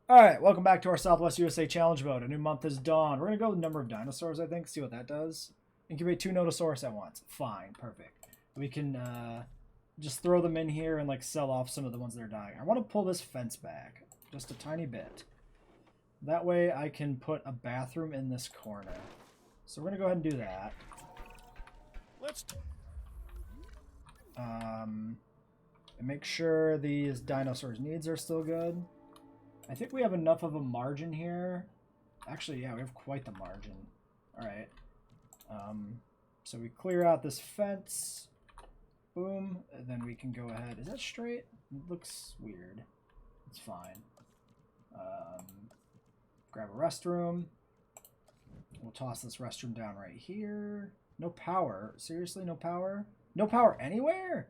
Alright, welcome back to our Southwest USA Challenge mode. A new month is dawned. We're going to go with number of dinosaurs, I think, see what that does. Incubate 2 Notosaurus at once. Fine, perfect. We can just throw them in here and like sell off some of the ones that are dying. I want to pull this fence back just a tiny bit. That way I can put a bathroom in this corner. So we're going to go ahead and do that. And make sure these dinosaurs' needs are still good. I think we have enough of a margin here. Actually, yeah, we have quite the margin. All right. So we clear out this fence. Boom. And then we can go ahead. Is that straight? It looks weird. It's fine. Grab a restroom. We'll toss this restroom down right here. No power. Seriously, no power? No power anywhere?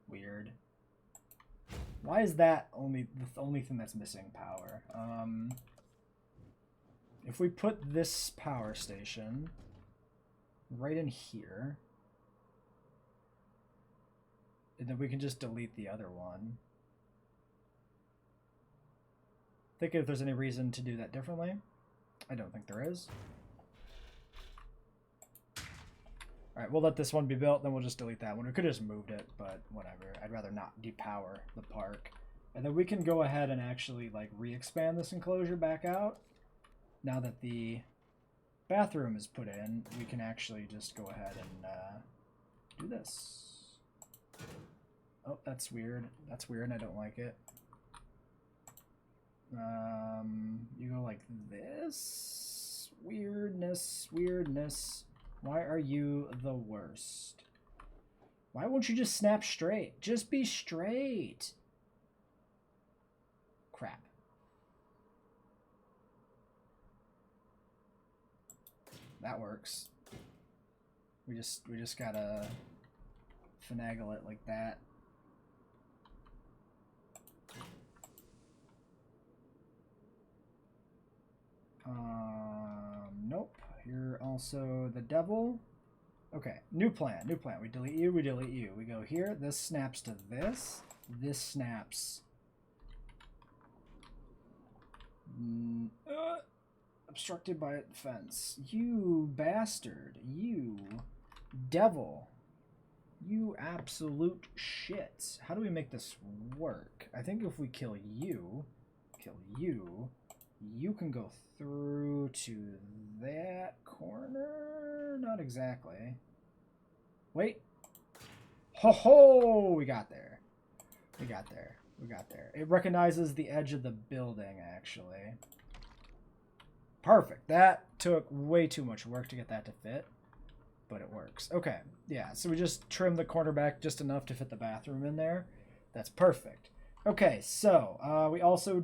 Weird. Why is that the only thing that's missing power? If we put this power station right in here, and then we can just delete the other one. Think if there's any reason to do that differently. I don't think there is. Alright, we'll let this one be built, then we'll just delete that one. We could have just moved it, but whatever. I'd rather not depower the park. And then we can go ahead and actually like re-expand this enclosure back out. Now that the bathroom is put in, we can actually just go ahead and do this. Oh, that's weird. That's weird and I don't like it. You go like this. Weirdness, weirdness. Why are you the worst? Why won't you just snap straight? Just be straight. Crap. That works. We just gotta finagle it like that. Nope. You're also the devil. Okay, new plan, new plan. We delete you, we delete you. We go here, this snaps to this. This snaps. Obstructed by a fence. You bastard. You devil. You absolute shit. How do we make this work? I think if we kill you, you can go through to that corner? Not exactly. Wait. Ho ho! We got there. We got there. We got there. It recognizes the edge of the building, actually. Perfect. That took way too much work to get that to fit, but it works. Okay. Yeah, so we just trim the corner back just enough to fit the bathroom in there. That's perfect. Okay, so we also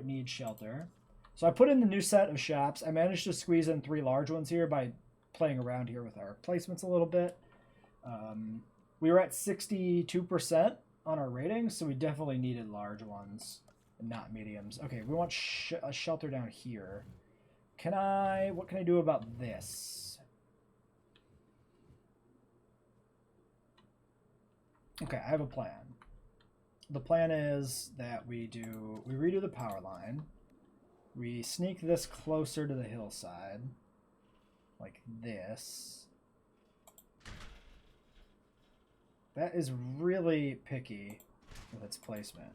need shelter. So I put in the new set of shops. I managed to squeeze in 3 large ones here by playing around here with our placements a little bit. We were at 62% on our ratings, so we definitely needed large ones and not mediums. Okay, we want a shelter down here. What can I do about this? Okay, I have a plan. The plan is that we redo the power line. We sneak this closer to the hillside, like this. That is really picky with its placement.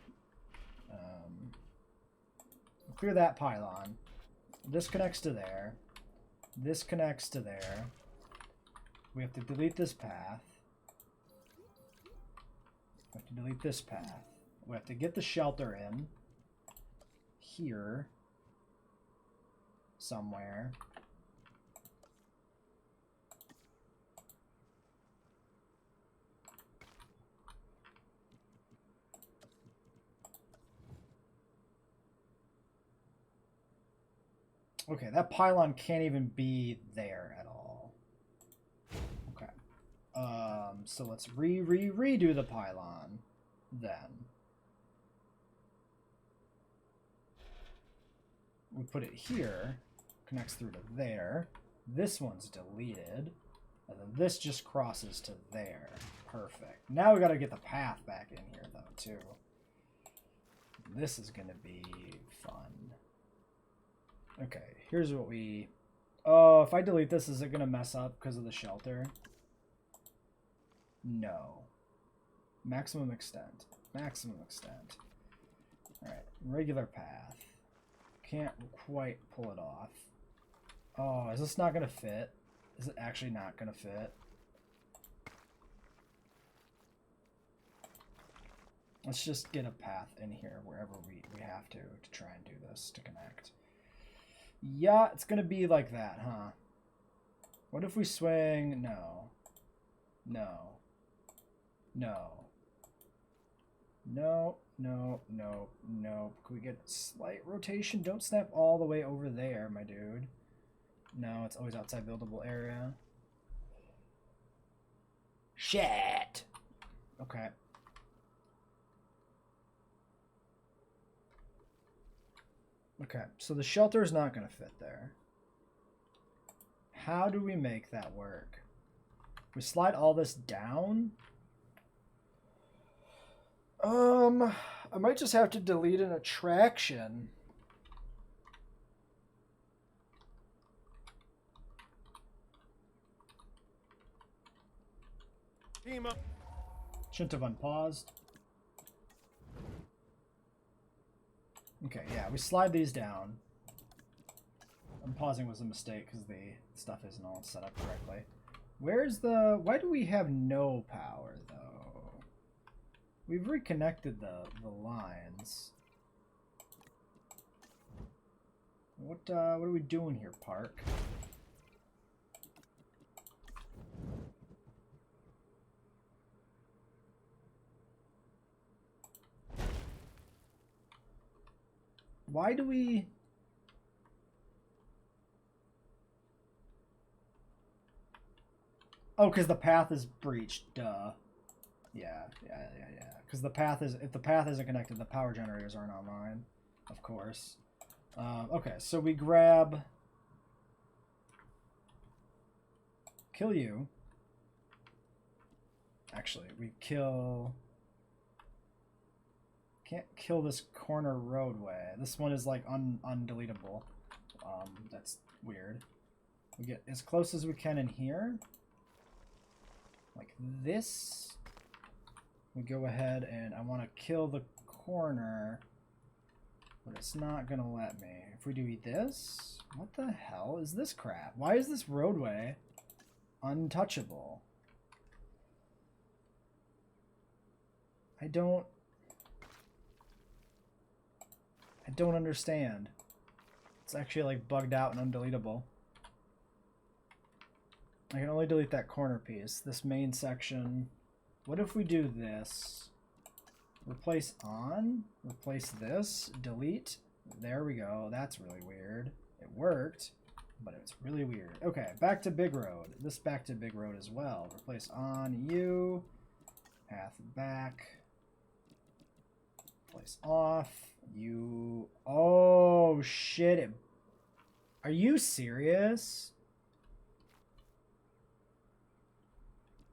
Clear that pylon. This connects to there. This connects to there. We have to delete this path. We have to delete this path. We have to get the shelter in here somewhere. Okay, that pylon can't even be there at all. Okay. So let's redo the pylon then. We put it here, connects through to there. This one's deleted, and then this just crosses to there. Perfect. Now we got to get the path back in here though too. This is going to be fun. Okay, here's what we... Oh, if I delete this, is it going to mess up because of the shelter? No. Maximum extent. Maximum extent. Alright, regular path. Can't quite pull it off. Oh, is this not going to fit? Is it actually not going to fit? Let's just get a path in here wherever we have to try and do this to connect. Yeah, it's going to be like that, huh? What if we swing? No. No. No. No, no, no, no. Can we get slight rotation? Don't snap all the way over there, my dude. No, it's always outside buildable area. Shit! Okay. Okay, so the shelter is not going to fit there. How do we make that work? We slide all this down? I might just have to delete an attraction. Shouldn't have unpaused. Okay, yeah, we slide these down. Unpausing was a mistake because the stuff isn't all set up correctly. Where's the... Why do we have no power, though? We've reconnected the lines. What are we doing here, Park? Why do we... Oh, because the path is breached. Duh. Yeah. Because the path is... If the path isn't connected, the power generators aren't online. Of course. Okay, so we grab... Kill you. Actually, we kill... Can't kill this corner roadway. This one is like undeletable. That's weird. We get as close as we can in here. Like this. We go ahead and I want to kill the corner. But it's not going to let me. If we do this, what the hell is this crap? Why is this roadway untouchable? I don't understand. It's actually like bugged out and undeletable. I can only delete that corner piece. This main section. What if we do this? Replace on. Replace this. Delete. There we go. That's really weird. It worked, but it's really weird. Okay, back to Big Road. This back to Big Road as well. Replace on you. Path back. Replace off. You... Oh, shit. Are you serious?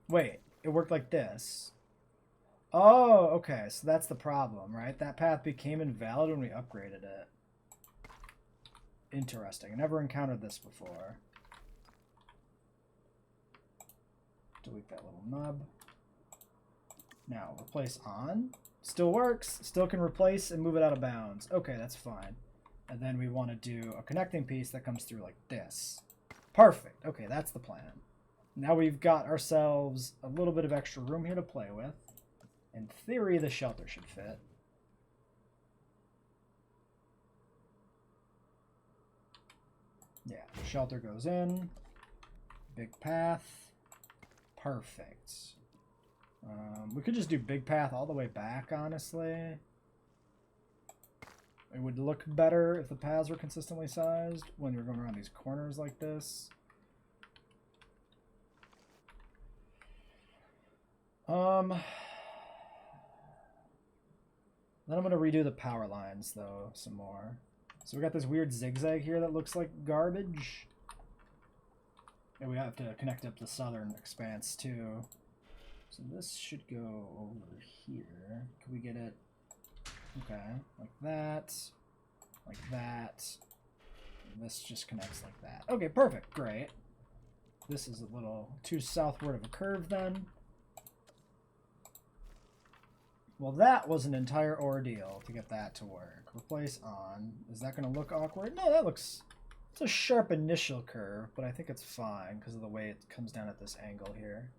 Wait, it worked like this. Oh, okay, so that's the problem, right? That path became invalid when we upgraded it. Interesting. I never encountered this before. Delete that little nub. Now, replace on. Still works. Still can replace and move it out of bounds. Okay, that's fine. And then we want to do a connecting piece that comes through like this. Perfect. Okay, that's the plan. Now we've got ourselves a little bit of extra room here to play with. In theory, the shelter should fit. Yeah, shelter goes in. Big path. Perfect. We could just do big path all the way back, honestly. It would look better if the paths were consistently sized when you're going around these corners like this. Then I'm going to redo the power lines, though, some more. So we got this weird zigzag here that looks like garbage. And we have to connect up the southern expanse, too. So this should go over here. Can we get it? Okay, like that. like that. And this just connects like that. Okay, perfect. Great. This is a little too southward of a curve then. Well, that was an entire ordeal to get that to work. Replace on. Is that going to look awkward? No, that looks... It's a sharp initial curve, but I think it's fine because of the way it comes down at this angle here.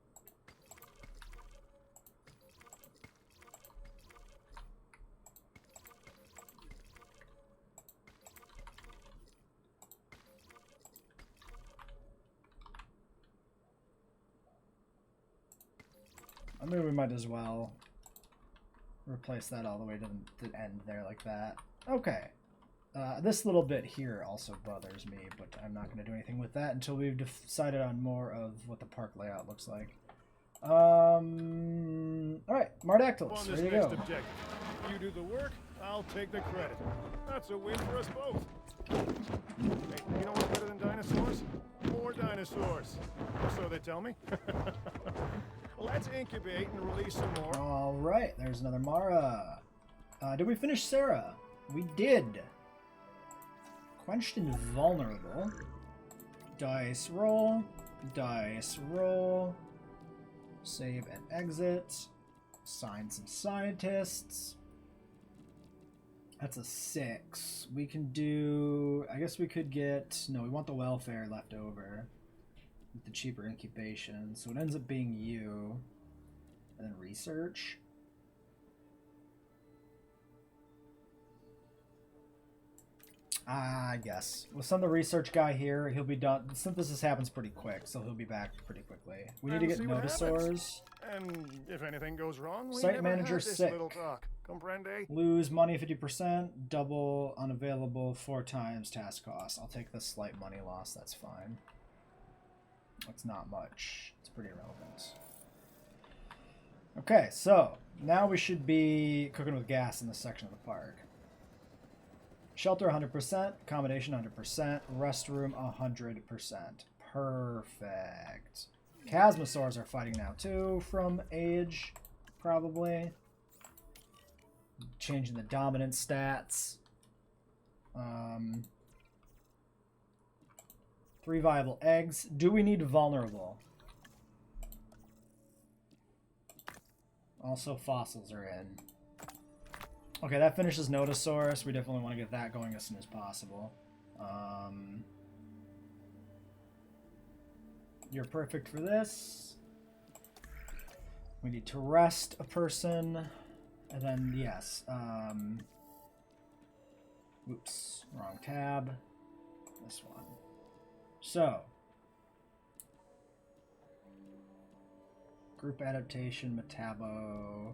I mean, we might as well replace that all the way to the end there like that. Okay. This little bit here also bothers me, but I'm not going to do anything with that until we've decided on more of what the park layout looks like. Alright, Mardactyls, there you go. Objective. You do the work, I'll take the credit. That's a win for us both. Hey, you know what's better than dinosaurs? More dinosaurs. So they tell me. Let's incubate and release some more. Alright, there's another Mara. Did we finish Sarah? We did. Quenched and vulnerable. Dice roll. Dice roll. Save and exit. Assign some scientists. That's a 6. We can do... I guess we could get... No, we want the welfare left over. With the cheaper incubation. So it ends up being you. And then research. I guess. We'll send the research guy here. He'll be done. The synthesis happens pretty quick, so he'll be back pretty quickly. We need to get Notosaurs. And if anything goes wrong, we Site manager sick. Little talk. Comprende? Lose money 50%. Double unavailable 4 times task cost. I'll take the slight money loss. That's fine. That's not much. It's pretty irrelevant. Okay, so now we should be cooking with gas in this section of the park. Shelter 100%, accommodation 100%, restroom 100%. Perfect. Chasmosaurs are fighting now too from age, probably. Changing the dominant stats. 3 viable eggs. Do we need vulnerable? Also, fossils are in. Okay, that finishes Notosaurus. We definitely want to get that going as soon as possible. You're perfect for this. We need to rest a person. And then, yes. Oops, wrong tab. This one. So. Group adaptation, Metabo.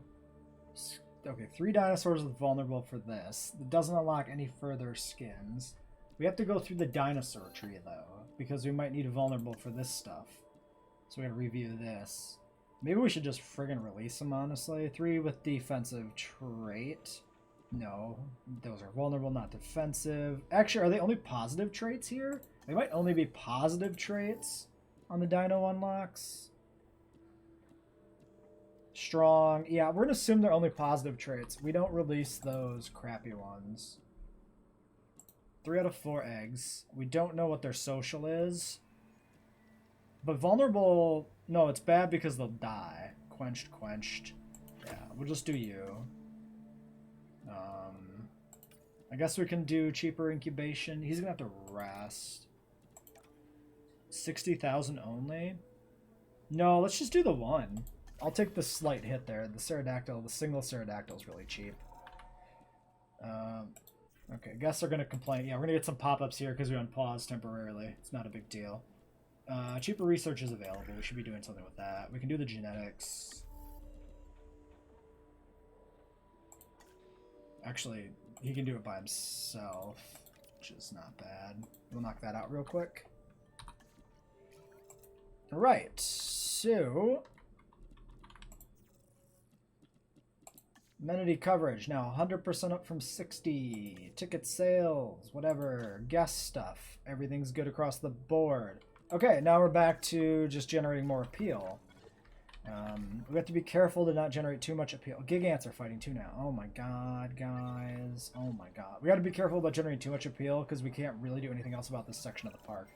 Okay, 3 dinosaurs is vulnerable for this. It doesn't unlock any further skins. We have to go through the dinosaur tree, though, because we might need vulnerable for this stuff. So we gotta review this. Maybe we should just friggin' release them, honestly. 3 with defensive trait. No, those are vulnerable, not defensive. Actually, are they only positive traits here? They might only be positive traits on the dino unlocks. Strong. Yeah, we're going to assume they're only positive traits. We don't release those crappy ones. 3 out of 4 eggs. We don't know what their social is. But vulnerable... No, it's bad because they'll die. Quenched, quenched. Yeah, we'll just do you. I guess we can do cheaper incubation. He's going to have to rest. 60,000 only? No, let's just do the 1. I'll take the slight hit there. The pterodactyl, the single pterodactyl is really cheap. Okay, I guess they're going to complain. Yeah, we're going to get some pop-ups here because we unpaused temporarily. It's not a big deal. Cheaper research is available. We should be doing something with that. We can do the genetics. Actually, he can do it by himself, which is not bad. We'll knock that out real quick. Alright, so... Amenity coverage, now 100% up from 60. Ticket sales, whatever. Guest stuff. Everything's good across the board. Okay, now we're back to just generating more appeal. We have to be careful to not generate too much appeal. Gigants are fighting too now. Oh my god, guys. Oh my god. We got to be careful about generating too much appeal because we can't really do anything else about this section of the park.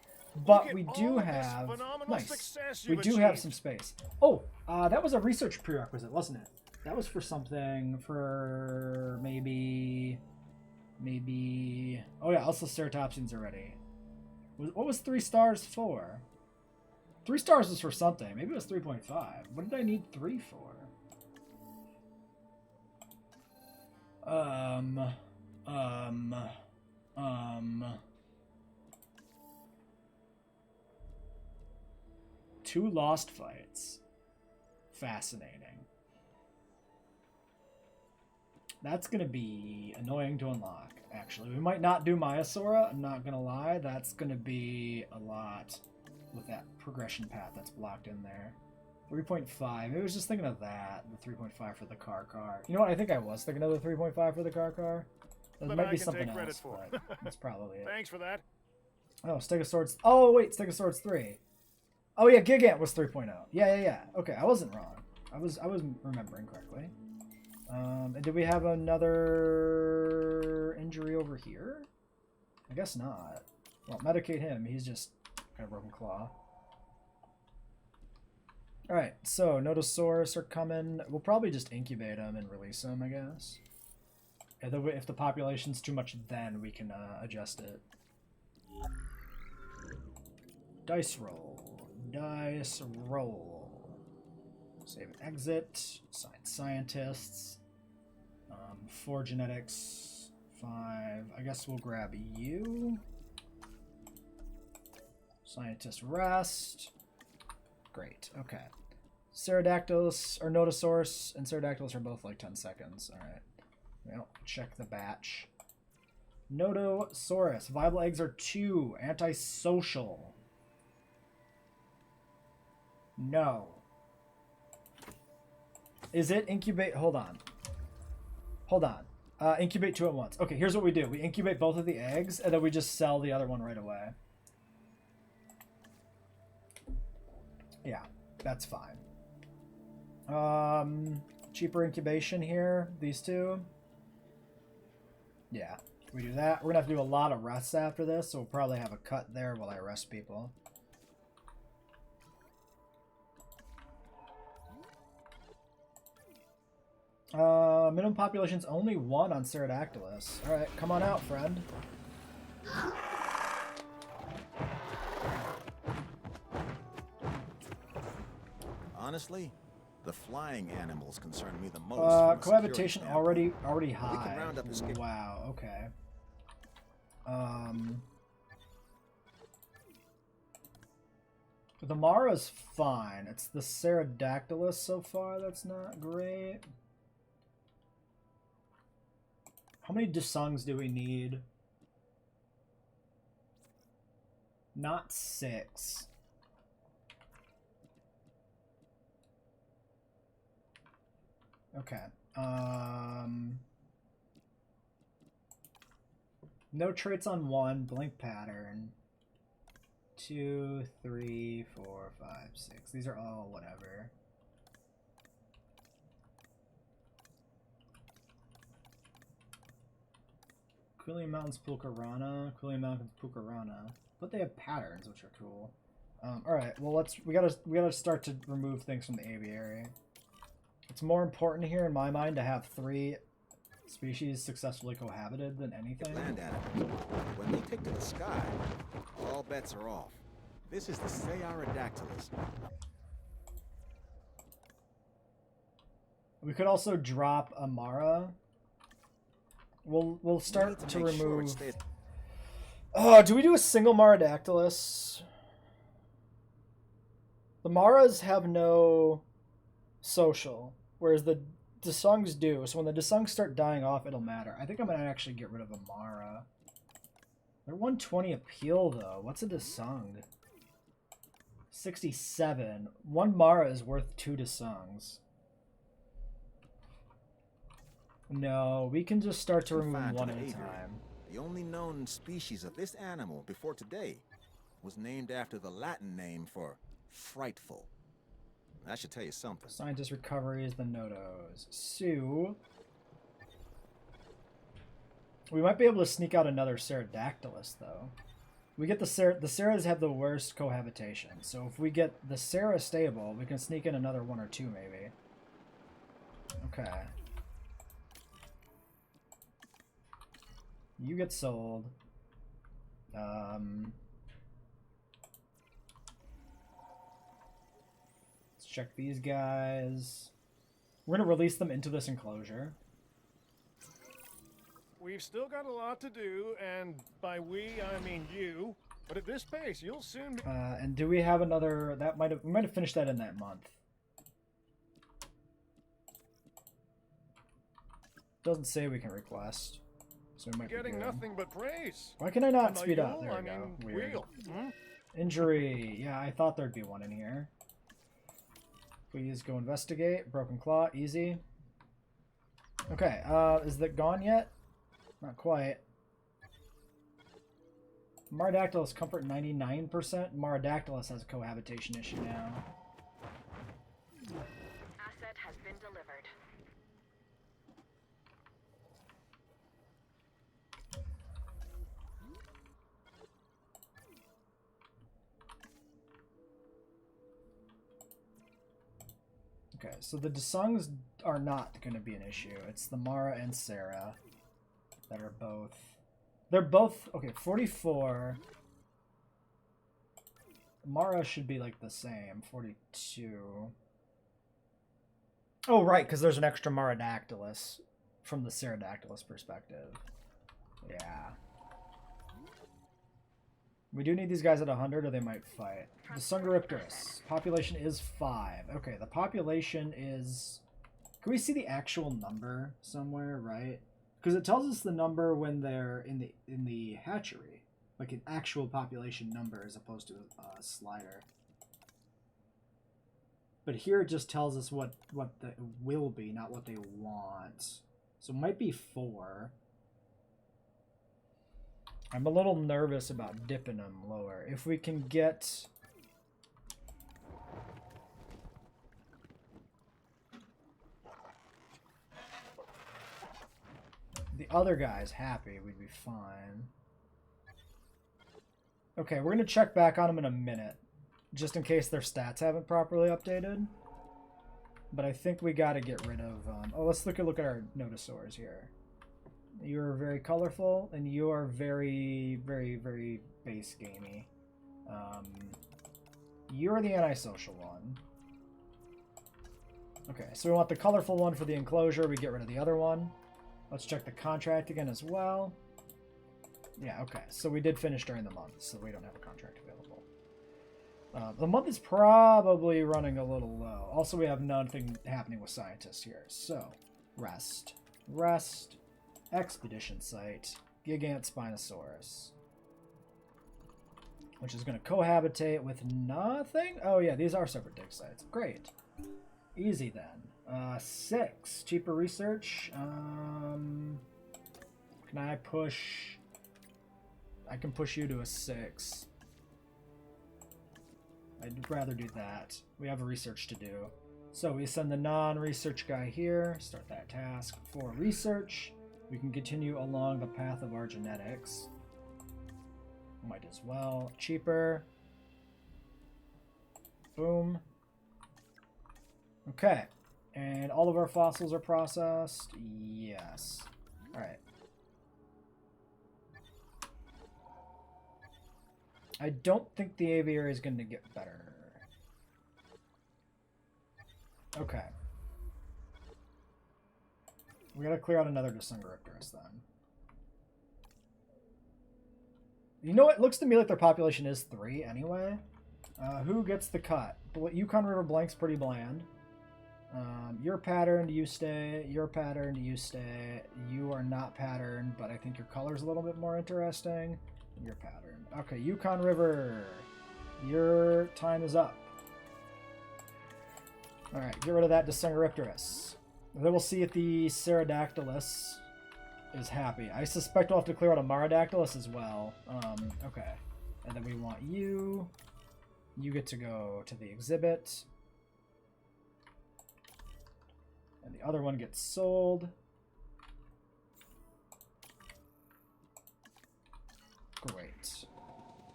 But we do have... Nice. We do have some space. Oh, that was a research prerequisite, wasn't it? That was for something for maybe... Oh yeah, also ceratopsians already. What was 3 stars for? 3 stars was for something. Maybe it was 3.5. What did I need 3 for? Two lost fights. Fascinating. That's going to be annoying to unlock, actually. We might not do Myosora, I'm not going to lie. That's going to be a lot with that progression path that's blocked in there. 3.5. Maybe I was just thinking of that. The 3.5 for the car. You know what? I think I was thinking of the 3.5 for the car. There might be something else, but that's probably it. Thanks for that. Oh, Stegosaurid's... Oh, wait, Stegosaurid's 3. Oh, yeah, Gigant was 3.0. Yeah. Okay, I wasn't wrong. I was remembering correctly. And did we have another injury over here? I guess not. Well, medicate him. He's just got a broken claw. Alright, so Nodosaurus are coming. We'll probably just incubate them and release them, I guess. If the population's too much, then we can adjust it. Dice roll. Dice roll. Save and exit. Assign scientists. 4 genetics. 5. I guess we'll grab you. Scientist rest. Great. Okay. Pterodactylus or Nodosaurus and Pterodactylus are both like 10 seconds. Alright. Well, check the batch. Nodosaurus. Viable eggs are 2. Antisocial. No. Is it incubate? Hold on. Incubate 2 at once. Okay, here's what we do. We incubate both of the eggs, and then we just sell the other one right away. Yeah, that's fine. Cheaper incubation here. These 2. Yeah, we do that. We're going to have to do a lot of rests after this, so we'll probably have a cut there while I rest people. Minimum population's only 1 on Pterodactylus. Alright, come on out, friend. Honestly, the flying animals concern me the most. Cohabitation already high. Wow, okay. The Mara's fine. It's the Pterodactylus so far that's not great. How many Desungs do we need? Not 6. Okay. No traits on 1. Blink pattern. 2, 3, 4, 5, 6. These are all whatever. Quillian Mountains Pulkarana. Quillian Mountains Pulkarana. But they have patterns, which are cool. Alright, well we gotta start to remove things from the aviary. It's more important here in my mind to have 3 species successfully cohabited than anything. Land animals. When they take to the sky, all bets are off. This is the Pterodactylus. We could also drop a Mara. We'll start to remove. Oh, do we do a single Maradactylus? The Maras have no social, whereas the Desungs do. So when the Desungs start dying off, it'll matter. I think I'm gonna actually get rid of a Mara. They're 120 appeal though. What's a Desung? 67. 1 Mara is worth 2 Desungs. No, we can just start to remove 1 at a time. The only known species of this animal before today was named after the Latin name for frightful. That should tell you something. Scientist recoveries, the Nodos. Sue. We might be able to sneak out another Pterodactylus, though. We get the Ceras have the worst cohabitation, so if we get the Cera stable, we can sneak in another one or two, maybe. Okay. You get sold. Let's check these guys. We're gonna release them into this enclosure. We've still got a lot to do, and by we, I mean you. But at this pace, you'll soon be... And do we have another... we might have finished that in that month. Doesn't say we can request. So we might getting be good. Nothing but praise. Why can I not And by speed up? you, There we I go. mean Weird. wheel. Hmm? Injury. Yeah, I thought there'd be one in here. Please go investigate. Broken claw. Easy. Okay. Is that gone yet? Not quite. Marodactylus comfort 99%. Marodactylus has a cohabitation issue now. Asset has been delivered. Okay, so the Desungs are not going to be an issue. It's the Mara and Sarah that are both... They're both... Okay, 44. Mara should be like the same. 42. Oh, right, because there's an extra Marodactylus from the Pterodactylus perspective. Yeah. We do need these guys at 100 or they might fight. The Sungaripterus. Population is 5. Okay, the population is... Can we see the actual number somewhere, right? Because it tells us the number when they're in the hatchery. Like an actual population number as opposed to a slider. But here it just tells us what they will be, not what they want. So it might be 4. I'm a little nervous about dipping them lower. If we can get... the other guy's happy, we'd be fine. Okay, we're going to check back on them in a minute. Just in case their stats haven't properly updated. But I think we got to get rid of... oh, let's look at our Nodosaurs here. You're very colorful, and you are very, very, very base gamey. You're the antisocial one. Okay, so we want the colorful one for the enclosure. We get rid of the other one. Let's check the contract again as well. Yeah, okay. So we did finish during the month, so we don't have a contract available. The month is probably running a little low. Also, we have nothing happening with scientists here. So, rest. Rest. Expedition site. Gigant Spinosaurus. Which is going to cohabitate with nothing? Oh yeah, these are separate dig sites. Great. Easy then. 6. Cheaper research. Can I push... I can push you to a 6. I'd rather do that. We have a research to do. So we send the non-research guy here. Start that task. For research, we can continue along the path of our genetics. Might as well. Cheaper. Boom. Okay. And all of our fossils are processed? Yes. Alright. I don't think the aviary is going to get better. Okay. We gotta clear out another Desungaripterus then. You know what? It looks to me like their population is 3 anyway. Who gets the cut? Yukon River Blank's pretty bland. You're patterned, you stay. You're patterned, you stay. You are not patterned, but I think your color's a little bit more interesting. You're patterned. Okay, Yukon River. Your time is up. Alright, get rid of that Desungaripterus. Then we'll see if the Pterodactylus is happy. I suspect we'll have to clear out a Marodactylus as well. Okay. And then we want you. You get to go to the exhibit. And the other one gets sold. Great.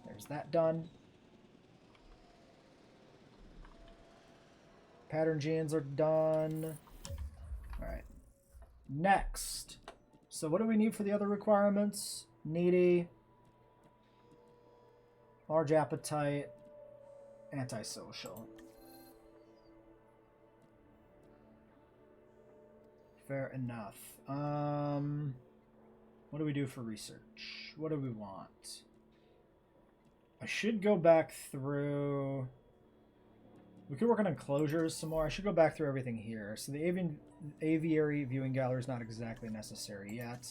There's that done. Pattern genes are done. Alright. Next. So what do we need for the other requirements? Needy. Large appetite. Antisocial. Fair enough. What do we do for research? What do we want? I should go back through... We could work on enclosures some more. I should go back through everything here. So the aviary viewing gallery is not exactly necessary yet.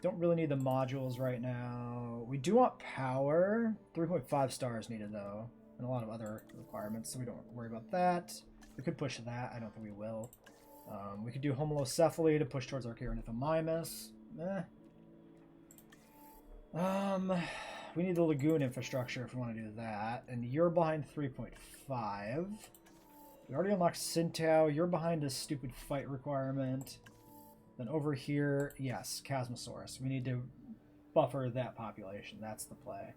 Don't really need the modules right now. We do want power. 3.5 stars needed though. And a lot of other requirements, so we don't worry about that. We could push that. I don't think we will. We could do homolocephaly to push towards Archaeornithomimus. We need the lagoon infrastructure if we want to do that. And you're behind 3.5. We already unlocked Sintao. You're behind a stupid fight requirement. Then over here, yes, Chasmosaurus. We need to buffer that population. That's the play.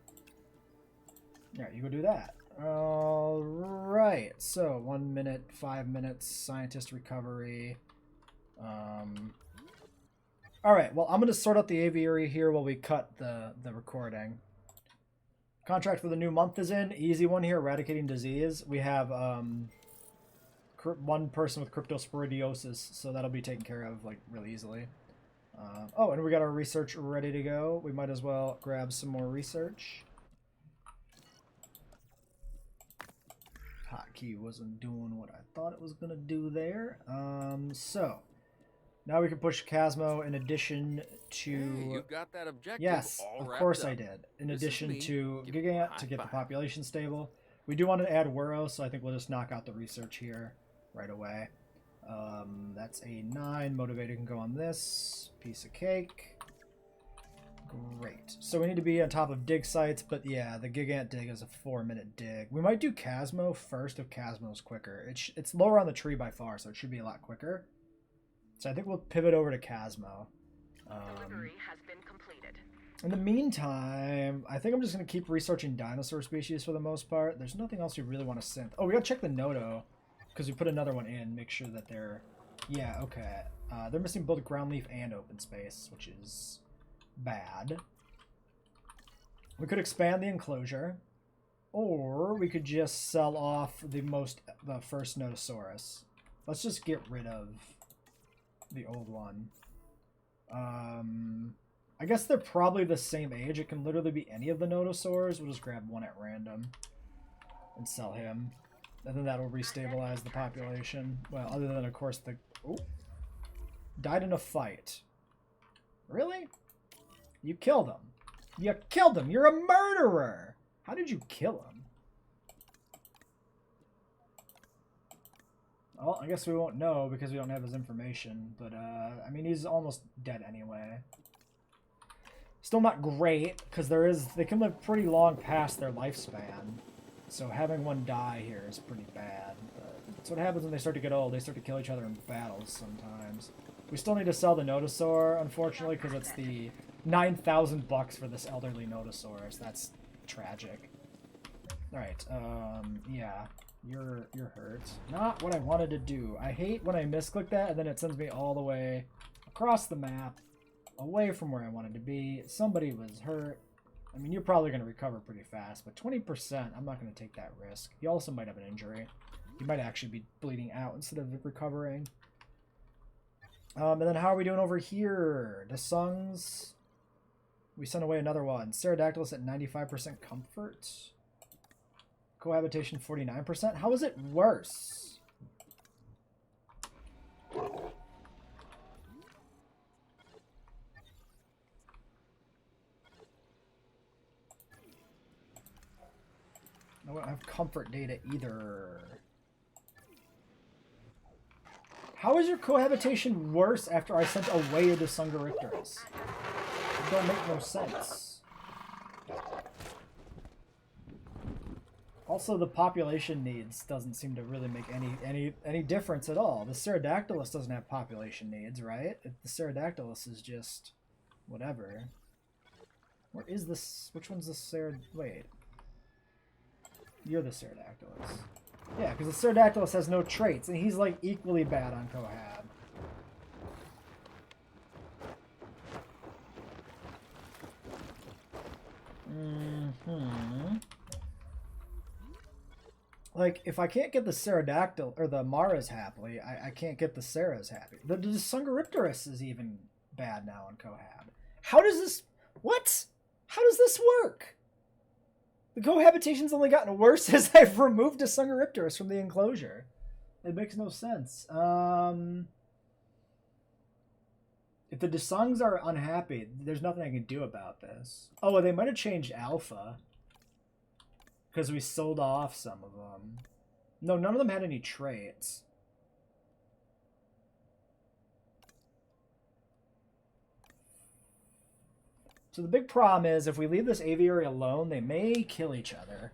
Alright, you go do that. Alright, so 1 minute, 5 minutes, scientist recovery. Alright, well, I'm going to sort out the aviary here while we cut the recording. Contract for the new month is in. Easy one here, eradicating disease. We have one person with cryptosporidiosis, so that'll be taken care of like really easily. Oh, and we got our research ready to go. We might as well grab some more research. Hotkey wasn't doing what I thought it was going to do there. So, now we can push Chasmo in addition to... Hey, you got that objective Yes, all of wrapped course up. I did. In This is addition me. to Give me a Gigant high to get the five. population stable. We do want to add Wuro, so I think we'll just knock out the research here right away. That's a 9. Motivator can go on this. Piece of cake. Great. So we need to be on top of dig sites, but yeah, the Gigant dig is a 4-minute dig. We might do Chasmo first if Chasmo's quicker. It's lower on the tree by far, so it should be a lot quicker. So I think we'll pivot over to Chasmo. Delivery has been completed. In the meantime, I think I'm just going to keep researching dinosaur species for the most part. There's nothing else we really want to synth. Oh, we got to check the Noto, because we put another one in. Make sure that they're... Yeah, okay. They're missing both ground leaf and open space, which is bad. We could expand the enclosure, or we could just sell off the first Notosaurus. Let's just get rid of the old one. I guess they're probably the same age. It can literally be any of the Notosaurs. We'll just grab one at random and sell him. And then that'll restabilize the population. Well, other than, of course, the... Oh! Died in a fight. Really? You killed him. You killed him! You're a murderer! How did you kill him? Well, I guess we won't know because we don't have his information. But, I mean, he's almost dead anyway. Still not great, because they can live pretty long past their lifespan. So having one die here is pretty bad. But that's what happens when they start to get old. They start to kill each other in battles sometimes. We still need to sell the Notosaur, unfortunately, because it's the 9,000 bucks for this elderly Notosaurus. That's tragic. Alright, yeah. You're hurt. Not what I wanted to do. I hate when I misclick that and then it sends me all the way across the map, away from where I wanted to be. Somebody was hurt. I mean, you're probably going to recover pretty fast, but 20%, I'm not going to take that risk. You also might have an injury. You might actually be bleeding out instead of recovering. And then how are we doing over here? The Sungs. We sent away another one. Pterodactylus at 95% comfort. Cohabitation 49%. How is it worse? I don't have comfort data either. How is your cohabitation worse after I sent away the Sungarictorus? It don't make no sense. Also, the population needs doesn't seem to really make any difference at all. The Pterodactylus doesn't have population needs, right? The Pterodactylus is just whatever. Where is this? Which one's the Pterod... Wait. You're the Pterodactylus. Yeah, because the Pterodactylus has no traits, and he's like equally bad on cohab. Like, if I can't get the Pterodactyl or the Maras happily, I can't get the Ceras happy. The Sungaripterus is even bad now on cohab. How does this... What? How does this work? The cohabitation's only gotten worse as I've removed a Sungaripterus from the enclosure. It makes no sense. If the Desungs are unhappy, there's nothing I can do about this. Oh, they might have changed alpha. Because we sold off some of them. No, none of them had any traits. So the big problem is, if we leave this aviary alone, they may kill each other.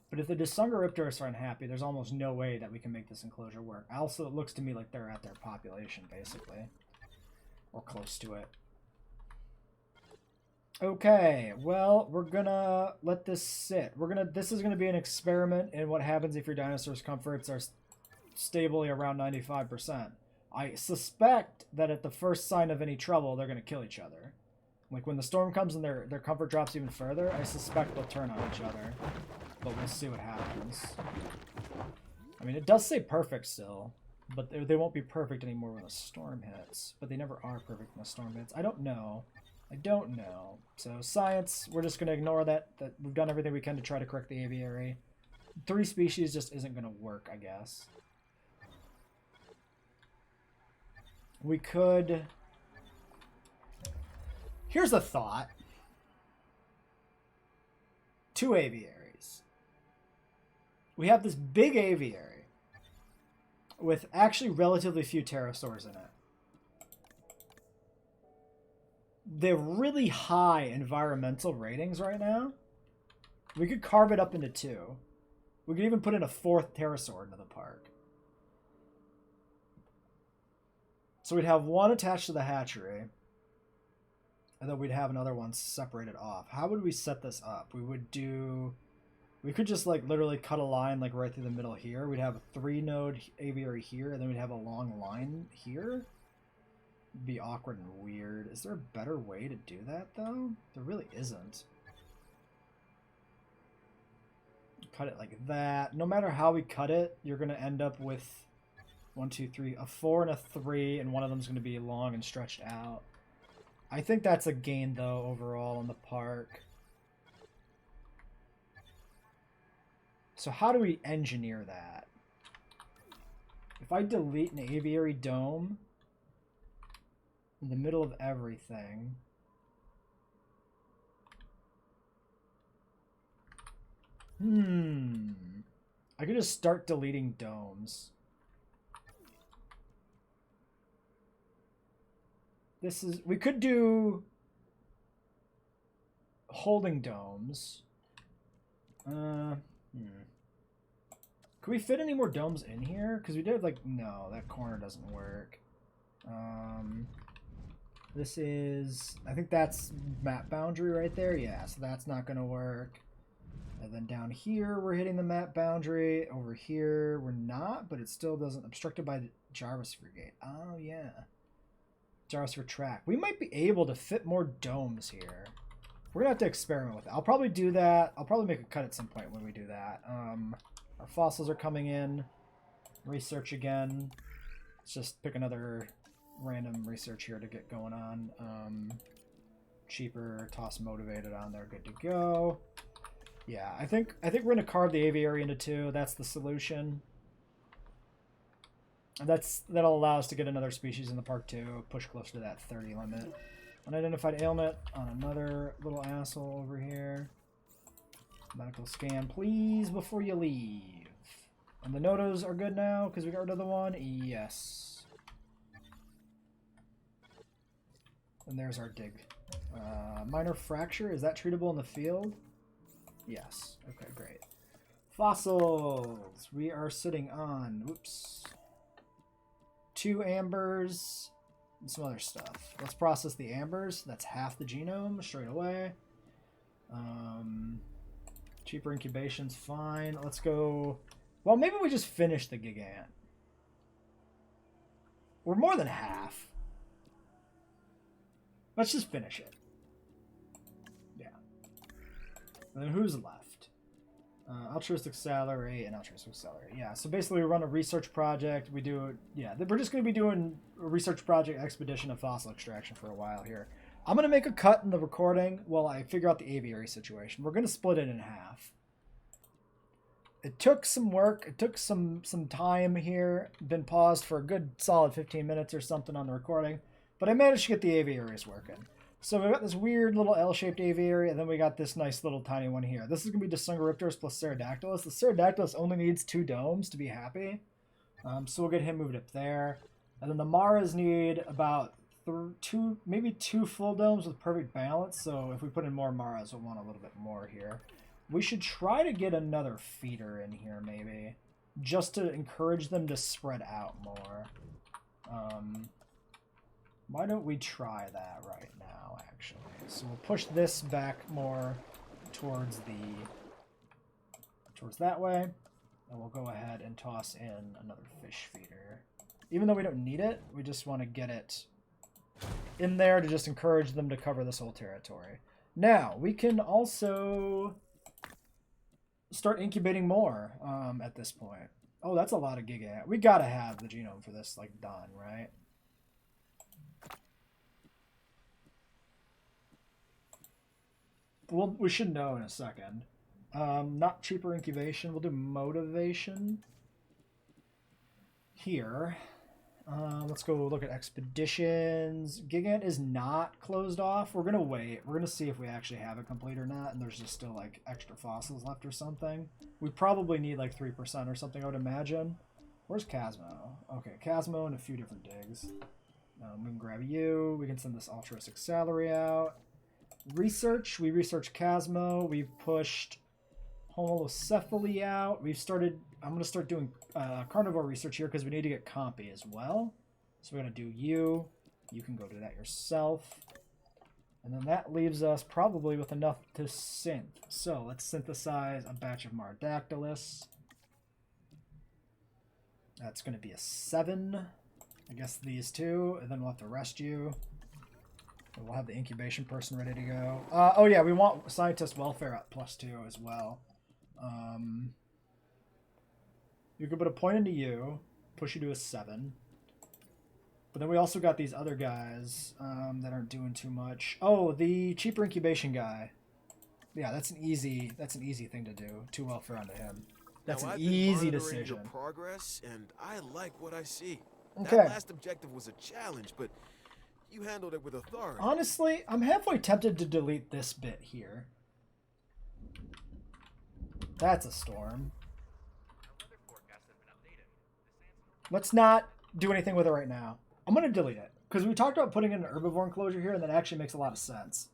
But if the Desungaripterus are unhappy, there's almost no way that we can make this enclosure work. Also, it looks to me like they're at their population, basically. Or close to it. Okay, well, we're gonna let this sit. This is gonna be an experiment in what happens if your dinosaur's comforts are stably around 95%. I suspect that at the first sign of any trouble, they're gonna kill each other. Like when the storm comes and their comfort drops even further, I suspect they'll turn on each other. But we'll see what happens. I mean, it does say perfect still, but they won't be perfect anymore when a storm hits. But they never are perfect when a storm hits. I don't know. I don't know. So science, we're just going to ignore that we've done everything we can to try to correct the aviary. 3 species just isn't going to work, I guess. We could... Here's a thought. 2 aviaries. We have this big aviary with actually relatively few pterosaurs in it. They're really high environmental ratings right now. We could carve it up into 2. We could even put in a 4th pterosaur into the park. So we'd have one attached to the hatchery, and then we'd have another one separated off. How would we set this up? We could just like literally cut a line like right through the middle here. We'd have a 3-node aviary here, and then we'd have a long line here. It'd be awkward and weird. Is there a better way to do that though? There really isn't. Cut it like that. No matter how we cut it, you're gonna end up with 1, 2, 3, a 4 and a 3, and one of them's gonna be long and stretched out. I think that's a gain though overall in the park. So how do we engineer that? If I delete an aviary dome in the middle of everything, I could just start deleting domes. We could do holding domes. Could we fit any more domes in here? Because we did like, no, that corner doesn't work. This is, I think that's map boundary right there. Yeah, so that's not going to work. And then down here, we're hitting the map boundary. Over here, we're not, but it still doesn't, obstructed by the Jarvis-Sphere gate. Oh, yeah. Jarvis-Sphere track. We might be able to fit more domes here. We're going to have to experiment with it. I'll probably do that. I'll probably make a cut at some point when we do that. Our fossils are coming in. Research again. Let's just pick another random research here to get going on. Cheaper, toss motivated on there, good to go. Yeah, I think we're gonna carve the aviary into 2. That's the solution. That'll allow us to get another species in the park too. Push closer to that 30 limit. Unidentified ailment on another little asshole over here. Medical scan, please, before you leave. And the nodos are good now because we got rid of the one. Yes. And there's our dig. Minor fracture, is that treatable in the field? Yes. Okay, great. Fossils. We are sitting on, whoops, 2 ambers and some other stuff. Let's process the ambers. That's half the genome straight away. Cheaper incubation's fine. Let's go. Well, maybe we just finish the gigant. We're more than half. Let's just finish it. Yeah. And then who's left? Altruistic salary and altruistic salary. Yeah, so basically we run a research project. We do, yeah, we're just going to be doing a research project expedition of fossil extraction for a while here. I'm going to make a cut in the recording while I figure out the aviary situation. We're going to split it in half. It took some work. It took some time here. Been paused for a good solid 15 minutes or something on the recording. But I managed to get the aviaries working. So we got this weird little L-shaped aviary, and then we got this nice little tiny one here. This is going to be Disungoriptors plus Pterodactylus. The Pterodactylus only needs 2 domes to be happy. So we'll get him moved up there. And then the Maras need about 2, maybe 2 full domes with perfect balance. So if we put in more Maras, we'll want a little bit more here. We should try to get another feeder in here, maybe. Just to encourage them to spread out more. Why don't we try that right now, actually? So we'll push this back more towards that way. And we'll go ahead and toss in another fish feeder. Even though we don't need it, we just want to get it in there to just encourage them to cover this whole territory. Now, we can also start incubating more at this point. Oh, that's a lot of giga. We gotta have the genome for this, like, done, right? Well, we should know in a second. Not cheaper incubation. We'll do motivation here. Let's go look at expeditions. Gigant is not closed off. We're going to wait. We're going to see if we actually have it complete or not, and there's just still, like, extra fossils left or something. We probably need, like, 3% or something, I would imagine. Where's Casmo? Okay, Casmo and a few different digs. We can grab you. We can send this altruistic salary out. Research. We researched Casmo. We've pushed Holocephaly out. We've started... I'm going to start doing carnivore research here because we need to get Compy as well. So we're going to do you. You can go do that yourself. And then that leaves us probably with enough to synth. So let's synthesize a batch of Marodactylus. That's going to be a 7. I guess these 2. And then we'll have to rest you. And we'll have the incubation person ready to go. Oh yeah, we want scientist welfare at +2 as well. You could put a point into you, push you to a 7. But then we also got these other guys that aren't doing too much. Oh, the cheaper incubation guy. Yeah, that's an easy thing to do. 2 welfare onto him. That's an easy decision. Your progress, and I like what I see. Okay. That last objective was a challenge, but you handled it with authority. Honestly, I'm halfway tempted to delete this bit here. That's a storm. Let's not do anything with it right now. I'm going to delete it. Because we talked about putting in an herbivore enclosure here, and that actually makes a lot of sense.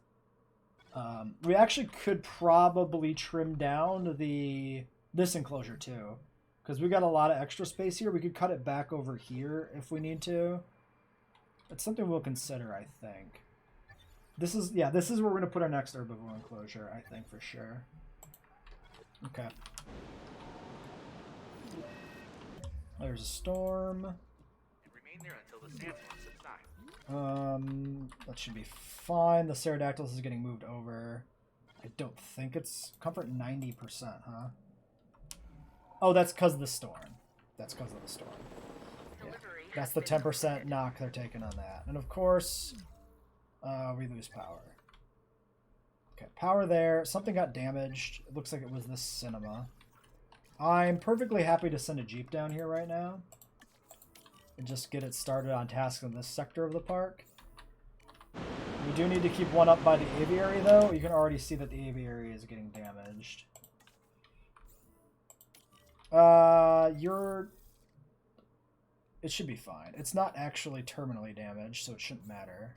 We actually could probably trim down this enclosure too. Because we got a lot of extra space here. We could cut it back over here if we need to. It's something we'll consider, I think. This is where we're going to put our next herbivore enclosure, I think, for sure. Okay. There's a storm. Remain there until the sandstorm subsides. That should be fine. The Pterodactylus is getting moved over. I don't think it's comfort 90%, huh? Oh, that's because of the storm. That's because of the storm. Yeah. That's the 10% knock they're taking on that. And of course, we lose power. Okay, power there. Something got damaged. It looks like it was this cinema. I'm perfectly happy to send a Jeep down here right now. And just get it started on tasks in this sector of the park. We do need to keep one up by the aviary, though. You can already see that the aviary is getting damaged. It should be fine. It's not actually terminally damaged, so it shouldn't matter.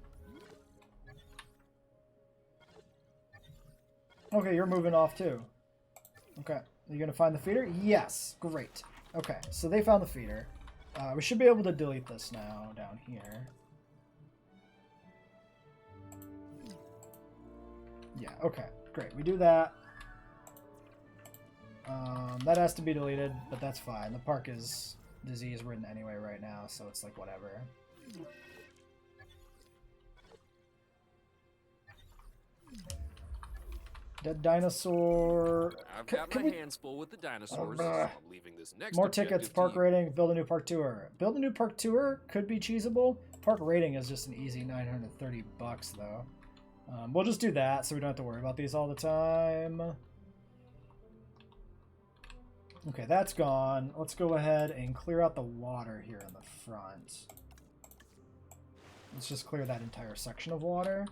Okay, you're moving off too. Okay. Are you going to find the feeder? Yes. Great. Okay, so they found the feeder. We should be able to delete this now down here. Yeah, okay. Great. We do that. That has to be deleted, but that's fine. The park is disease-ridden anyway right now, so it's like whatever. Dead dinosaur. I've got my hands full with the dinosaurs, so I'm leaving this next More objective tickets, to park you. rating, build a new park tour. Build a new park tour could be cheesable. Park rating is just an easy 930 bucks though. We'll just do that so we don't have to worry about these all the time. Okay, that's gone. Let's go ahead and clear out the water here in the front. Let's just clear that entire section of water.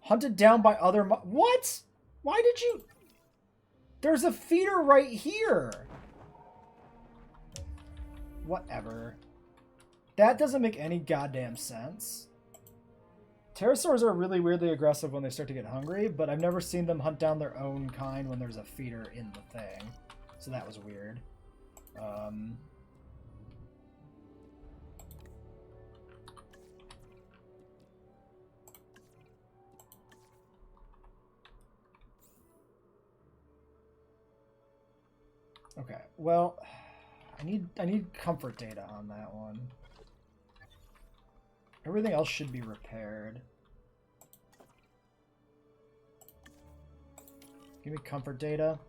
Hunted down by other what? Why did you... There's a feeder right here. Whatever. That doesn't make any goddamn sense. Pterosaurs are really weirdly aggressive when they start to get hungry, but I've never seen them hunt down their own kind when there's a feeder in the thing. So that was weird. Okay, well, I need comfort data on that one. Everything else should be repaired. Give me comfort data.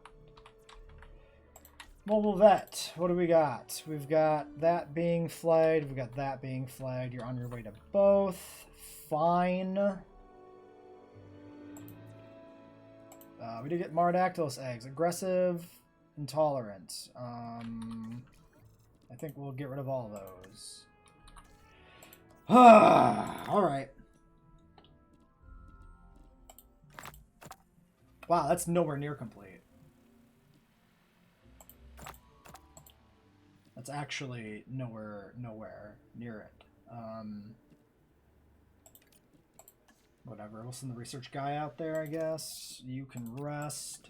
Mobile vet. What do we got? We've got that being flagged. We've got that being flagged. You're on your way to both. Fine. We did get Marodactylus eggs. Aggressive, intolerant. I think we'll get rid of all those. Alright. Wow, that's nowhere near complete. That's actually nowhere near it. Whatever, we'll send the research guy out there, I guess. You can rest.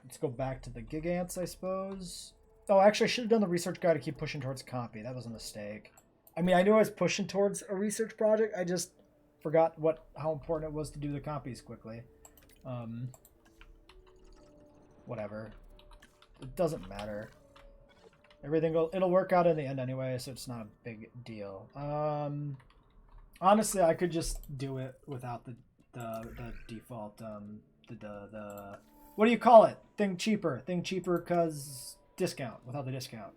Let's go back to the Gigants, I suppose. Oh, actually, I should have done the research guy to keep pushing towards copy. That was a mistake. I mean, I knew I was pushing towards a research project. I just forgot how important it was to do the copies quickly. Whatever. It doesn't matter. It'll work out in the end anyway, so it's not a big deal. Honestly, I could just do it without the default the what do you call it? Thing cheaper cause discount, without the discount.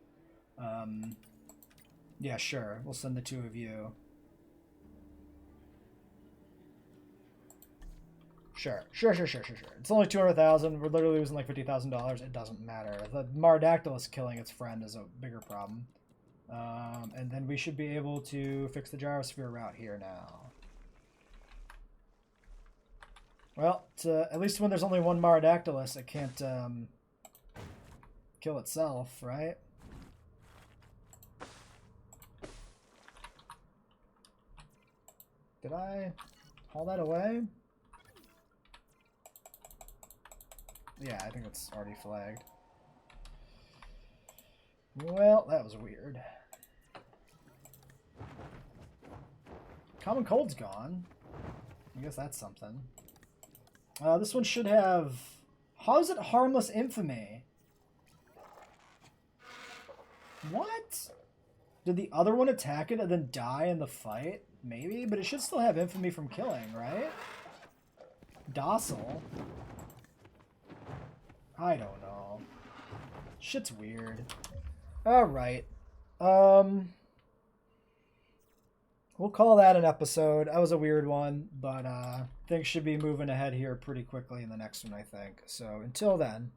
Yeah, sure. We'll send the two of you. Sure. It's only 200,000. We're literally losing like $50,000. It doesn't matter. The Marodactylus killing its friend is a bigger problem. And then we should be able to fix the gyrosphere route here now. Well, at least when there's only one Marodactylus, it can't kill itself, right? Did I haul that away? Yeah, I think it's already flagged. Well, that was weird. Common Cold's gone. I guess that's something. This one should have... How is it harmless infamy? What? Did the other one attack it and then die in the fight? Maybe, but it should still have infamy from killing, right? Docile. I don't know. Shit's weird. Alright. We'll call that an episode. That was a weird one, but things should be moving ahead here pretty quickly in the next one, I think. So until then,